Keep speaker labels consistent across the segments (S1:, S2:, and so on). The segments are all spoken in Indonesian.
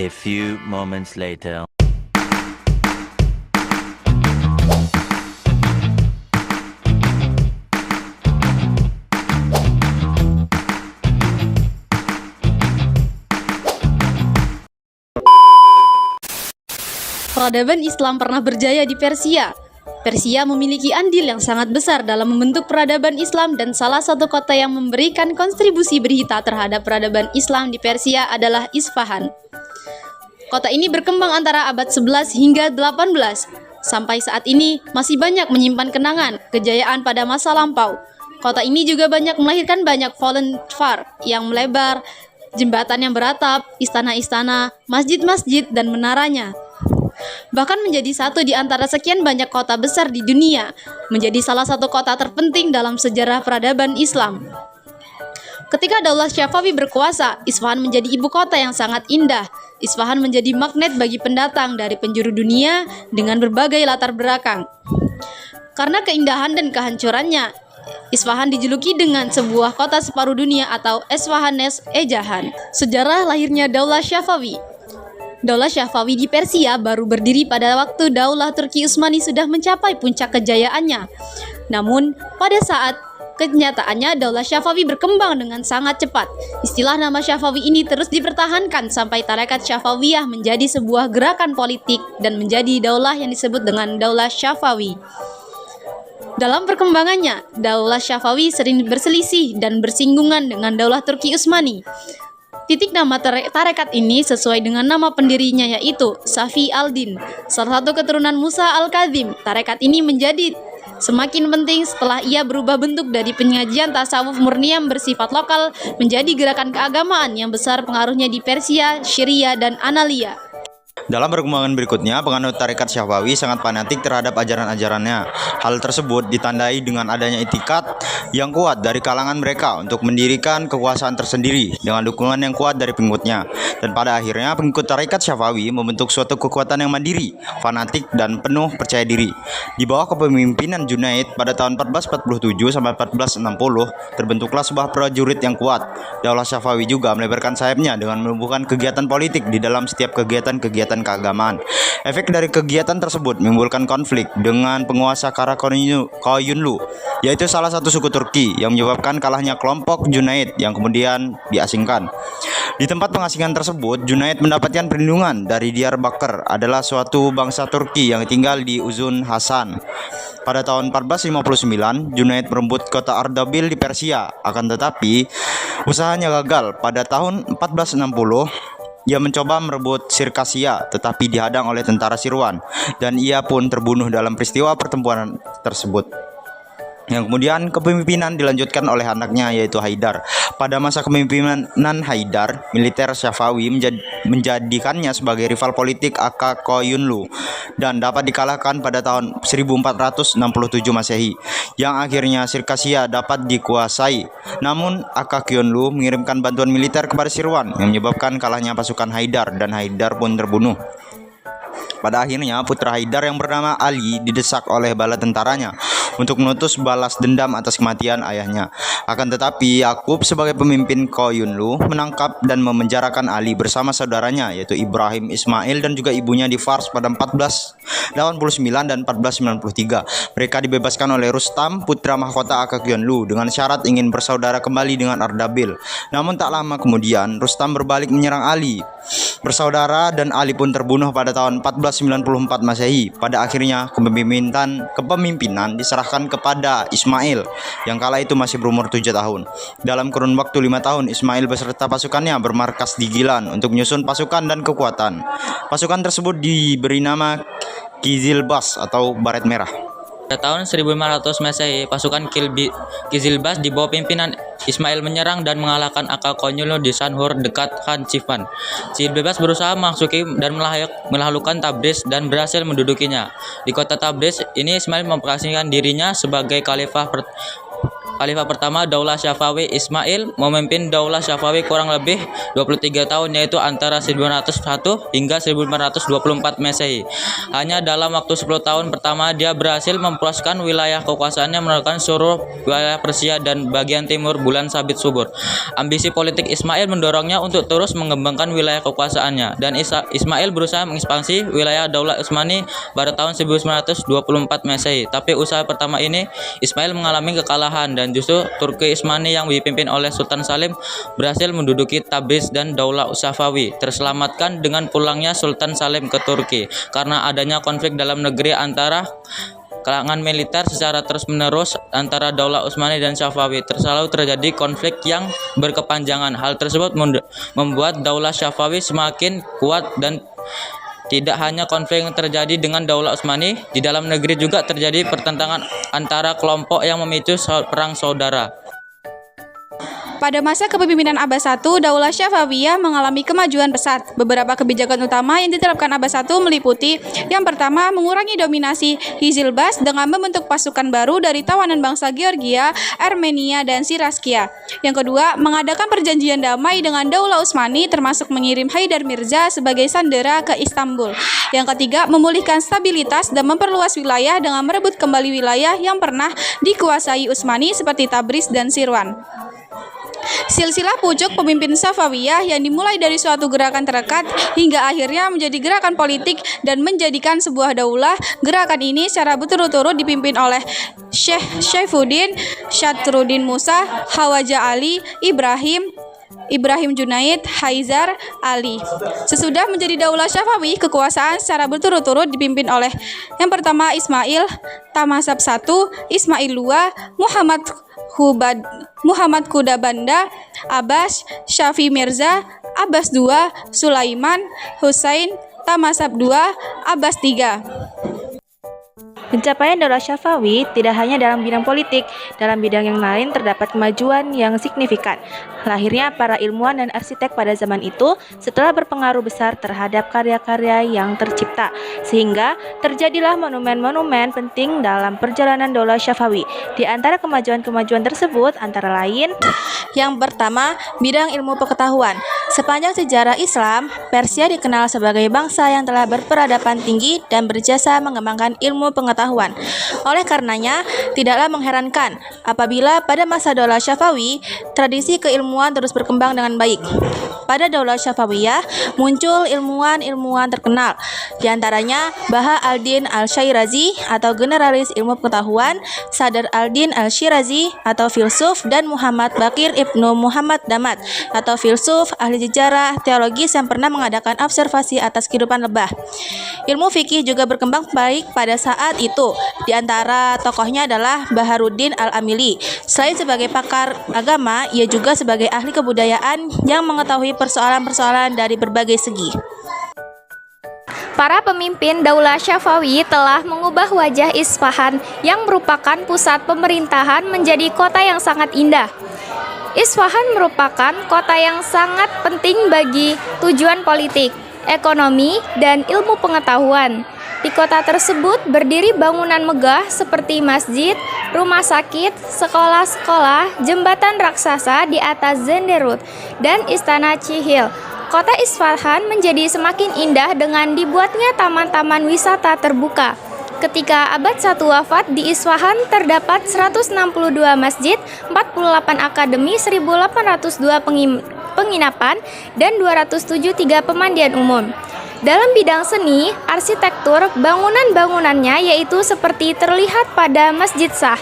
S1: A few moments later.
S2: Peradaban Islam pernah berjaya di Persia. Persia memiliki andil yang sangat besar dalam membentuk peradaban Islam dan salah satu kota yang memberikan kontribusi berita terhadap peradaban Islam di Persia adalah Isfahan. Kota ini berkembang antara abad 11 hingga 18. Sampai saat ini masih banyak menyimpan kenangan kejayaan pada masa lampau. Kota ini juga banyak melahirkan banyak volunteer yang melebar, jembatan yang beratap, istana-istana, masjid-masjid, dan menaranya. Bahkan menjadi satu di antara sekian banyak kota besar di dunia, menjadi salah satu kota terpenting dalam sejarah peradaban Islam. Ketika Daulah Syafawi berkuasa, Isfahan menjadi ibu kota yang sangat indah. Isfahan menjadi magnet bagi pendatang dari penjuru dunia dengan berbagai latar belakang. Karena keindahan dan kehancurannya, Isfahan dijuluki dengan sebuah kota separuh dunia atau Esfahanes Ejahan. Sejarah lahirnya Daulah Syafawi. Daulah Syafawi di Persia baru berdiri pada waktu Daulah Turki Utsmani sudah mencapai puncak kejayaannya. Namun, pada saat kenyataannya Daulah Syafawi berkembang dengan sangat cepat. Istilah nama Syafawi ini terus dipertahankan sampai tarekat Syafawiyah menjadi sebuah gerakan politik dan menjadi daulah yang disebut dengan Daulah Syafawi. Dalam perkembangannya, Daulah Syafawi sering berselisih dan bersinggungan dengan Daulah Turki Utsmani. Titik nama tarekat ini sesuai dengan nama pendirinya yaitu Safi al-Din, salah satu keturunan Musa al-Kadzim. Tarekat ini menjadi semakin penting setelah ia berubah bentuk dari pengajian tasawuf murni yang bersifat lokal menjadi gerakan keagamaan yang besar pengaruhnya di Persia, Syria, dan Analia.
S3: Dalam perkembangan berikutnya, penganut tarekat Syafawi sangat fanatik terhadap ajaran-ajarannya. Hal tersebut ditandai dengan adanya itikat yang kuat dari kalangan mereka untuk mendirikan kekuasaan tersendiri dengan dukungan yang kuat dari pengikutnya. Dan pada akhirnya, pengikut tarekat Syafawi membentuk suatu kekuatan yang mandiri, fanatik, dan penuh percaya diri. Di bawah kepemimpinan Junaid pada tahun 1447 sampai 1460, terbentuklah sebuah prajurit yang kuat. Daulah Syafawi juga melebarkan sayapnya dengan menumbuhkan kegiatan politik di dalam setiap kegiatan keagamaan. Efek dari kegiatan tersebut menimbulkan konflik dengan penguasa Karakoyunlu, yaitu salah satu suku Turki, yang menyebabkan kalahnya kelompok Junaid yang kemudian diasingkan. Di tempat pengasingan tersebut, Junaid mendapatkan perlindungan dari Diyarbakir, adalah suatu bangsa Turki yang tinggal di Uzun Hasan. Pada tahun 1459, Junaid merebut kota Ardabil di Persia. Akan tetapi, usahanya gagal. Pada tahun 1460, ia mencoba merebut Sirkasia, tetapi dihadang oleh tentara Sirwan, dan ia pun terbunuh dalam peristiwa pertempuran tersebut. Yang kemudian kepemimpinan dilanjutkan oleh anaknya yaitu Haidar. Pada masa kepemimpinan Haidar, militer Syafawi menjadikannya sebagai rival politik Aka Koyunlu dan dapat dikalahkan pada tahun 1467 Masehi, yang akhirnya Sirkasia dapat dikuasai. Namun Aka Koyunlu mengirimkan bantuan militer kepada Sirwan yang menyebabkan kalahnya pasukan Haidar dan Haidar pun terbunuh. Pada akhirnya, putra Haidar yang bernama Ali didesak oleh bala tentaranya untuk menuntut balas dendam atas kematian ayahnya. Akan tetapi, Yakub sebagai pemimpin Koyunlu menangkap dan memenjarakan Ali bersama saudaranya yaitu Ibrahim Ismail dan juga ibunya di Fars pada 1489 dan 1493. Mereka dibebaskan oleh Rustam, putra mahkota Aka Koyunlu, dengan syarat ingin bersaudara kembali dengan Ardabil. Namun tak lama kemudian, Rustam berbalik menyerang Ali bersaudara dan Ali pun terbunuh pada tahun 1494 Masehi. Pada akhirnya kepemimpinan diserahkan kepada Ismail yang kala itu masih berumur 7 tahun. Dalam kurun waktu 5 tahun, Ismail beserta pasukannya bermarkas di Gilan untuk menyusun pasukan dan kekuatan. Pasukan tersebut diberi nama Kizilbas atau Baret Merah.
S4: Pada tahun 1500 Masehi, pasukan Kizilbas di bawah pimpinan Ismail menyerang dan mengalahkan Aka Koyunlu di Sanhur dekat Khan Civan. Kizilbas berusaha memasuki dan menaklukkan Tabriz dan berhasil mendudukinya. Di kota Tabriz ini Ismail memposisikan dirinya sebagai khalifah Khalifah pertama Daulah Syafawi Ismail memimpin Daulah Syafawi kurang lebih 23 tahun, yaitu antara 1901 hingga 1924 Masehi. Hanya dalam waktu 10 tahun pertama dia berhasil memperluaskan wilayah kekuasaannya menaklukkan seluruh wilayah Persia dan bagian timur bulan sabit subur. Ambisi politik Ismail mendorongnya untuk terus mengembangkan wilayah kekuasaannya, dan Ismail berusaha mengekspansi wilayah Daulah Utsmani pada tahun 1924 Masehi. Tapi usaha pertama ini Ismail mengalami kekalahan, dan justru Turki Utsmani yang dipimpin oleh Sultan Salim berhasil menduduki Tabriz, dan Daulah Safawi terselamatkan dengan pulangnya Sultan Salim ke Turki. Karena adanya konflik dalam negeri antara kalangan militer secara terus-menerus antara Daulah Utsmani dan Safawi, selalu terjadi konflik yang berkepanjangan. Hal tersebut membuat Daulah Safawi semakin kuat, dan tidak hanya konflik yang terjadi dengan Daulah Utsmani, di dalam negeri juga terjadi pertentangan antara kelompok yang memicu perang saudara.
S2: Pada masa kepemimpinan Abbas I, Daulah Syafawiyah mengalami kemajuan pesat. Beberapa kebijakan utama yang diterapkan Abbas I meliputi: yang pertama, mengurangi dominasi Hizilbas dengan membentuk pasukan baru dari tawanan bangsa Georgia, Armenia, dan Siraskia. Yang kedua, mengadakan perjanjian damai dengan Daulah Utsmani, termasuk mengirim Haidar Mirza sebagai sandera ke Istanbul. Yang ketiga, memulihkan stabilitas dan memperluas wilayah dengan merebut kembali wilayah yang pernah dikuasai Utsmani seperti Tabriz dan Sirwan. Silsilah pucuk pemimpin Safawiyah yang dimulai dari suatu gerakan terekat hingga akhirnya menjadi gerakan politik dan menjadikan sebuah daulah. Gerakan ini secara berturut-turut dipimpin oleh Syekh Syaifuddin, Syatruddin Musa, Hawaja Ali, Ibrahim Junaid, Haizar Ali. Sesudah menjadi Daulah Syafawi, kekuasaan secara berturut-turut dipimpin oleh yang pertama Ismail, Tamasab I, Ismail II, Muhammad Kudabanda, Abbas, Syafi Mirza, Abbas II, Sulaiman, Husain, Tamasab II, Abbas III.
S5: Pencapaian Daulah Syafawi tidak hanya dalam bidang politik, dalam bidang yang lain terdapat kemajuan yang signifikan. Lahirnya para ilmuwan dan arsitek pada zaman itu setelah berpengaruh besar terhadap karya-karya yang tercipta, sehingga terjadilah monumen-monumen penting dalam perjalanan Daulah Syafawi. Di antara kemajuan-kemajuan tersebut antara lain:
S2: yang pertama, bidang ilmu pengetahuan. Sepanjang sejarah Islam, Persia dikenal sebagai bangsa yang telah berperadaban tinggi dan berjasa mengembangkan ilmu pengetahuan. Oleh karenanya, tidaklah mengherankan apabila pada masa Daulah Syafawi, tradisi keilmuan terus berkembang dengan baik. Pada Daulah Syafawiyah muncul ilmuwan-ilmuwan terkenal, di antaranya Baha al-Din al-Syairazi atau generalis ilmu pengetahuan, Sadr al-Din al-Syirazi atau filsuf, dan Muhammad Bakir ibnu Muhammad Damat atau filsuf, ahli sejarah teologis yang pernah mengadakan observasi atas kehidupan lebah. Ilmu fikih juga berkembang baik pada saat itu. Di antara tokohnya adalah Baharuddin al-Amili. Selain sebagai pakar agama, ia juga sebagai ahli kebudayaan yang mengetahui persoalan-persoalan dari berbagai segi.
S6: Para pemimpin Daulah Syafawi telah mengubah wajah Isfahan yang merupakan pusat pemerintahan menjadi kota yang sangat indah. Isfahan merupakan kota yang sangat penting bagi tujuan politik, ekonomi, dan ilmu pengetahuan. Di kota tersebut berdiri bangunan megah seperti masjid, rumah sakit, sekolah-sekolah, jembatan raksasa di atas Zenderut, dan istana Cihil. Kota Isfahan menjadi semakin indah dengan dibuatnya taman-taman wisata terbuka. Ketika Abad I wafat, di Isfahan terdapat 162 masjid, 48 akademi, 1802 penginapan, dan 273 pemandian umum. Dalam bidang seni, arsitektur, bangunan-bangunannya yaitu seperti terlihat pada Masjid Shah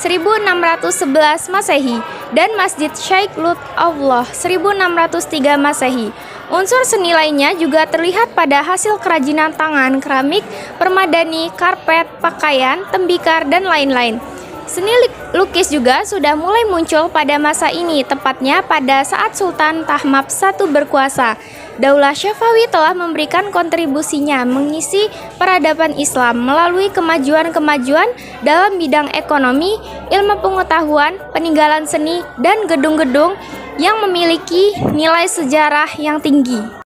S6: 1611 Masehi dan Masjid Syaikh Lutfullah 1603 Masehi. Unsur seni lainnya juga terlihat pada hasil kerajinan tangan, keramik, permadani, karpet, pakaian, tembikar, dan lain-lain. Seni lukis juga sudah mulai muncul pada masa ini, tepatnya pada saat Sultan Tahmap I berkuasa. Daulah Syafawi telah memberikan kontribusinya mengisi peradaban Islam melalui kemajuan-kemajuan dalam bidang ekonomi, ilmu pengetahuan, peninggalan seni, dan gedung-gedung yang memiliki nilai sejarah yang tinggi.